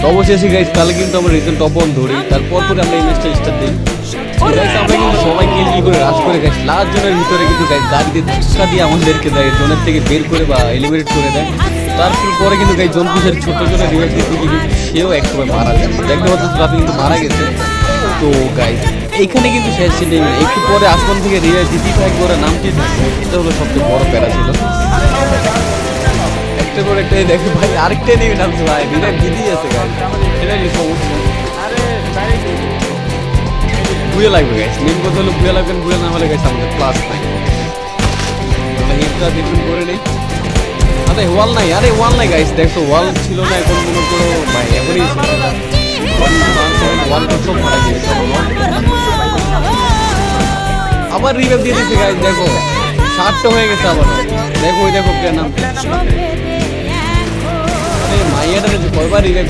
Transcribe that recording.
অবশেষে গাইস তাহলে কিন্তু আমরা রিজন টপ 1 ধরি, তারপর আমরা এই ম্যাচটা স্টার্ট দিই। আমরা কিন্তু সবাই কিল করে রাশ করে গাইস লাস্ট জনের ভিতরে কিন্তু গাইস গাড়িতে ধাক্কা দিয়ে আমাদেরকে দেয়, জোনের থেকে বের করে বা এলিমিনেট করে দেয়। তারপরে কিন্তু গাইস জন পুষের ছোট জনের রিভাইভ দিতে কিন্তু সেও এক সময় মারা যায়, দেখতে পাচ্ছেন আপনি কিন্তু মারা গেছে। তো গাইস এইখানে কিন্তু শেষ সিনে একটু পরে আসমান থেকে রিভাইভ দিতেই থাকবে, ওরা নামতেই থাকবে। এটা হলো সবচেয়ে বড় প্যারা ছিল। একটা করে একটা দেখে ভাই আরেকটা নিয়ে নামছে ভাই, রিভাইভ দিতেই আছে গাইস, এটাই সমস্যা। বুয়ে লাগবে গাইস, মেন কথা হলো বুয়ে লাগবেন, বুয়ে না হলে গাইস আমাদের প্লাস নাই। হিটটা দেখুন করে নেই। আরে ওয়াল নাই, আরে ওয়াল নাই গাইস, দেখো ওয়াল ছিল না, এখন মনে করো ভাই এখনই ওয়াল তো সব মারা গিয়েছে। আবার রিভাইভ দিয়ে দিচ্ছে গাইস, দেখো 60টা হয়ে গেছে আবার। দেখো ওই দেখো প্লেয়ার নাম, আরে মাইয়াটা কয়বার রিভাইভ